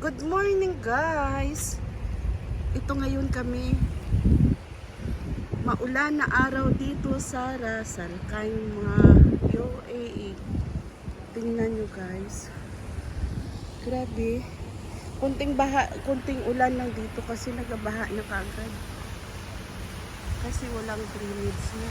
Good morning guys. Ito ngayon kami. Maulan na araw dito sa Ras Al Khaimah, UAE. Tingnan nyo guys. Grabe. Kunting ulan lang dito kasi nagabaha na kaagad. Kasi walang drainage na.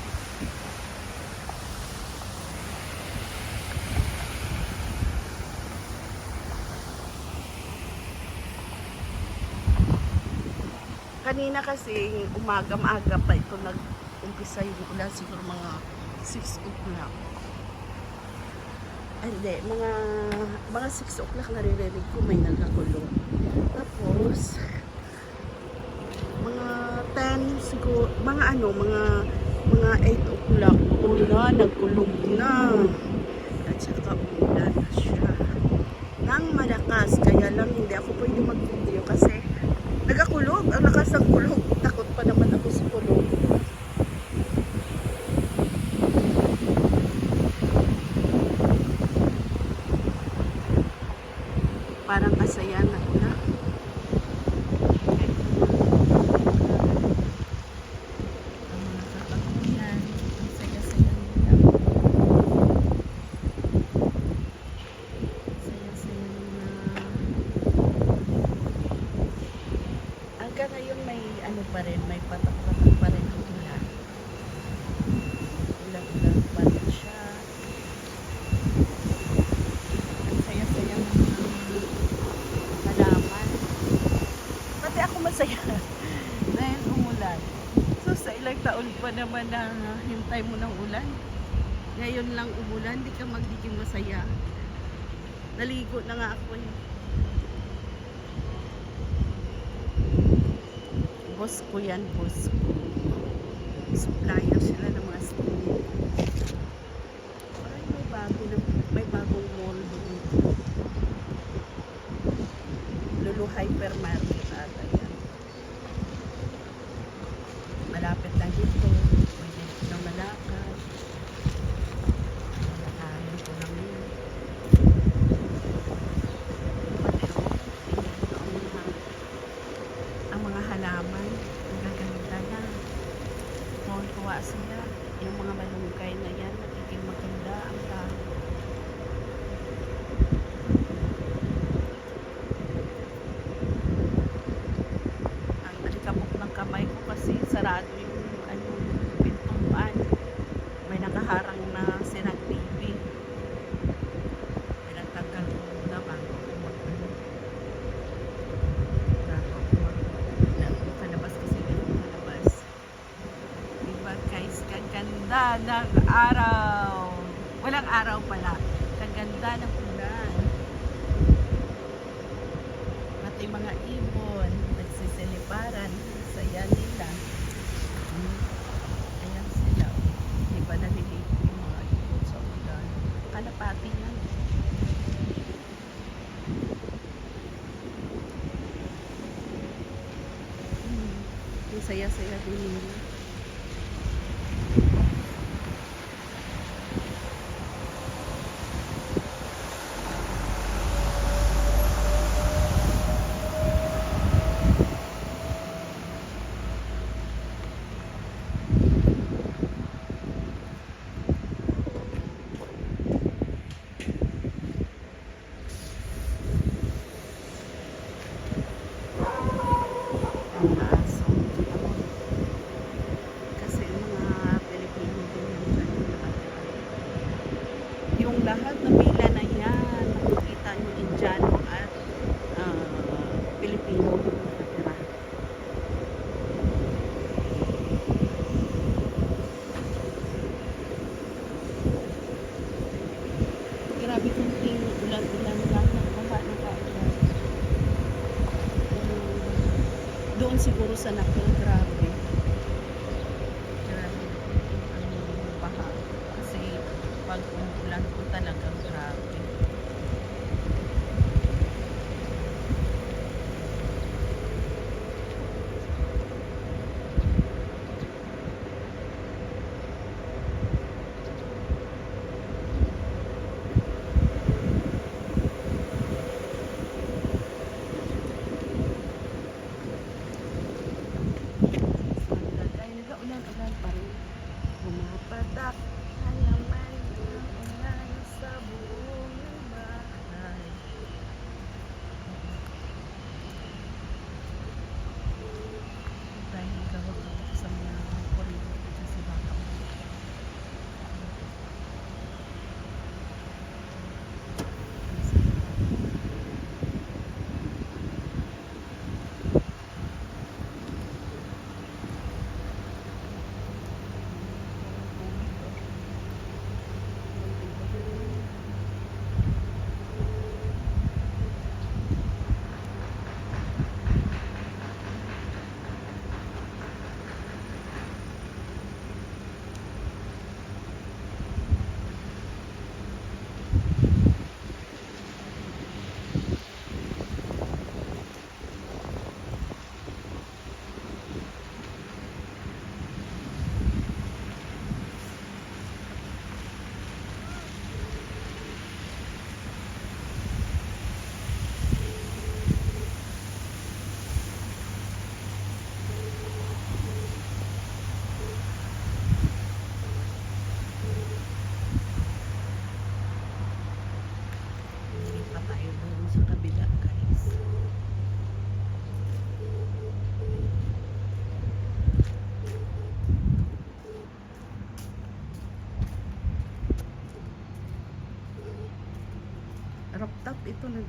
Kanina kasi maaga pa ito nag-umpisa yung ulan, siguro mga 6 o'clock. Ay, hindi, mga 6 o'clock naririnig ko may nagkakulong. Tapos mga 10 siguro, mga 8 o'clock ulan, nagkulog na. At saka ulan na siya nang malakas, kaya lang hindi ako pwede mag-video kasi nagakulog, ang lakas ng kulog. Takot pa naman ako sa kulog. Parang kasayan na una. Ang nakakakuyan, ang saya-saya nila. Saya-saya nila. Hanggang ngayon may ano pa rin, may patak-patak pa rin ang ulan. Ulan-ulan pa rin siya. Ang saya-saya ng mga halaman. Pati ako masaya dahil umulan. So sa ilang taon pa naman na hintay mo ng ulan. Ngayon lang umulan, di ka magiging masaya. Naligo na nga ako eh. Boss ko yan, boss ko. Supplier sila ng mga student. Ay, may bagong mall doon. Lulu Hypermarket ata yan. Malapit lang dito. Pwede dito na malakad. Malakarin ko lang yun. Ang mga halaman, ang gaganda na. Tuwa siya. Yung mga malunggay na yan, nagiging maganda ang tao. Ang alikabok ng kamay ko kasi sarado yung pintuan. May nakaharang na sinang TV. Pinagtanggal ko muna bago palabas kasi ganun palabas. Diba guys, kaganda ng araw. Walang araw pala. Kaganda ng ulan. Pati mga ibon, nagsisiliparan. Saya nila. Ayan sila. Diba naliligo yung mga ibon sa ulan. Kalapati yan. Yung saya-saya din nila. Ang aso. Kasi mga Pilipino din yung nakatira. Yung lahat na pila na yan, nakikita yung Indiano at Pilipino nakatira. Grabe kunting ulan-ulan lang, nagbaha na kaagad. Doon siguro sa Nakul, grabe. Grabe ang baha. Kasi pag umulan po talagang grabe.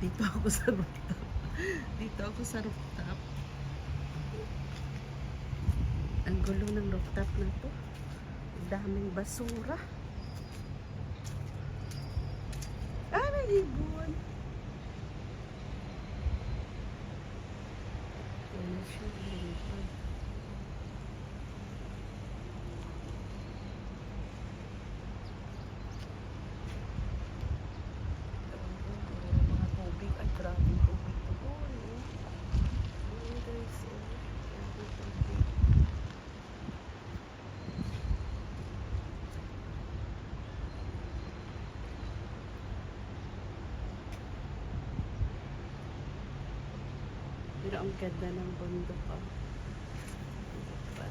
Dito ako sa rooftop. Dito ako sa rooftop. Ang gulo ng rooftop na to. Ang daming basura. Ah, may ibon. Wala siya, ibon. Mga tubig. Ay, grabe tubig to. Ayun guys, grabe tubig. Pero ang ganda ng bundok pa. Diba?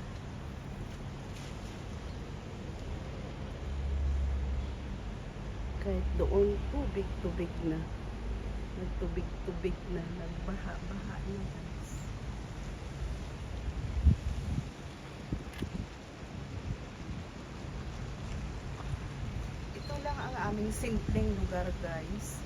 Kahit doon, tubig-tubig na. Nagtubig-tubig na. Nagbaha-baha na guys. Ito lang ang aming simpleng lugar guys.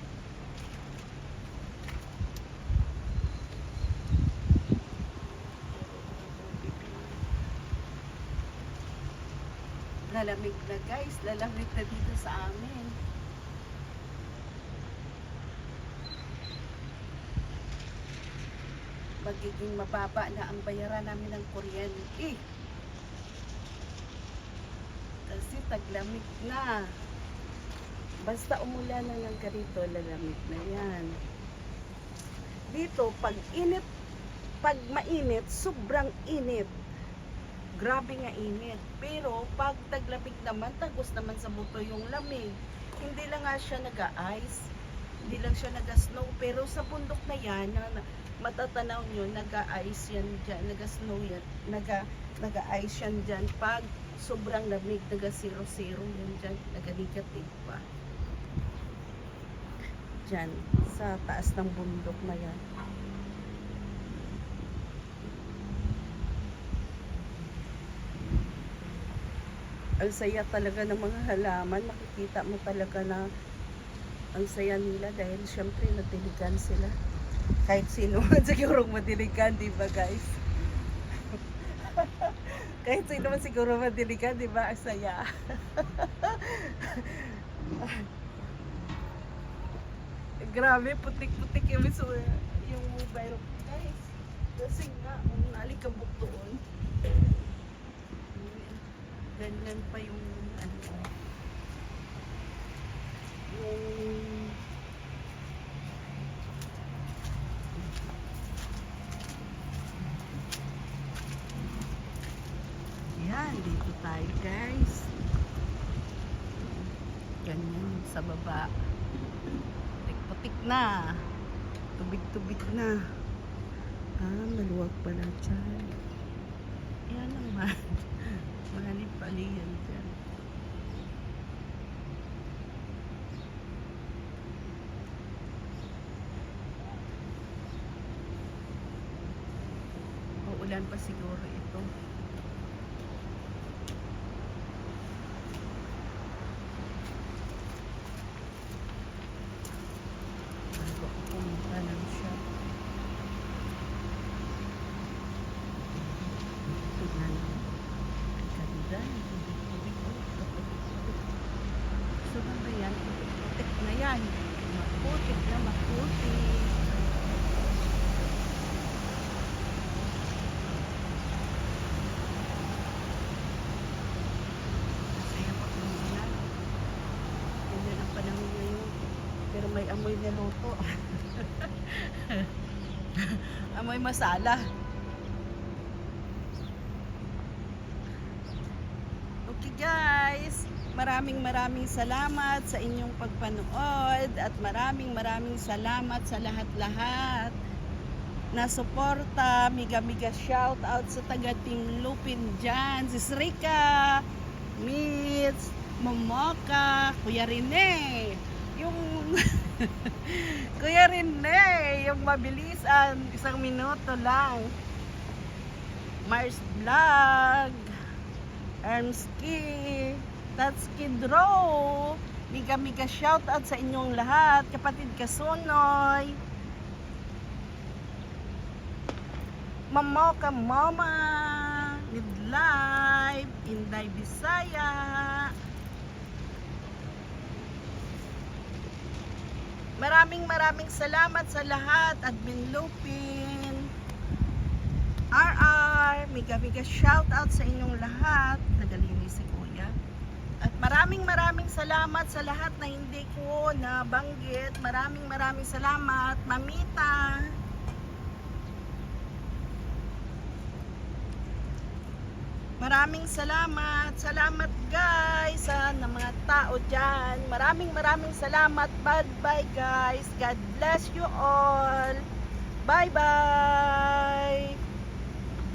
Lalamig na guys, lalamig na dito sa amin. Magiging mababa na ang bayaran namin ng kuryente. Kasi taglamig na. Basta umulan na lang ganito, lalamig na yan. Dito, pag mainit, sobrang init. Grabe nga init. Pero pag taglamig naman, tagos naman sa buto yung lamig. Hindi lang nga siya nag-ice. Hindi lang siya nag-snow. Pero sa bundok na yan, matatanaw nyo, nag-ice yan dyan. Nag-snow yan. Nag-ice yan dyan. Pag sobrang lamig, nag-0-0 yan dyan. Nag-negative pa. Dyan, sa taas ng bundok na yan. Ang saya talaga ng mga halaman. Makikita mo talaga na ang saya nila dahil syempre nadiligan sila. Kahit sino man siguro madiligan, di ba guys? Kahit sino man siguro madiligan, di ba? Ang saya. Grabe, putik-putik yung mobile ko guys. Kasi nga, nalikabok doon. Ganyan pa yung yan, dito tayo guys. Ganyan sa baba. Putik-putik na. Tubig-tubig na. Maluwag pala dyan. Yan naman. Mali yan dyan. Uulan pa siguro ito. Bago pumunta lang siya. Tignan mo. Ganda. So ba yan? Putik na yan. Maputik na maputik. Masaya pa kung yan. Ganyan ang panahon ngayon. Pero may amoy na luto. Amoy masala. Okay guys, maraming salamat sa inyong pagpanood at maraming salamat sa lahat-lahat na suporta. Miga shout out sa taga Team Lupin dyan, si Srika, Mitz, Momoka, Kuya Rene, yung Kuya Rene, yung mabilisan, 1 minuto lang, Mars Vlog, Ermski, Tatski Draw, Mega shoutout sa inyong lahat, kapatid Kasunoy, Mamoka Mama, Midlife, Inday Bisaya. Maraming salamat sa lahat, Admin Lupin, RR, mega shoutout sa inyong lahat. Nagalinis si Kuya. At maraming salamat sa lahat na hindi ko nabanggit. Maraming salamat, Mamita. Maraming salamat. Salamat guys sa mga tao dyan. Maraming salamat. Bye guys. God bless you all. Bye.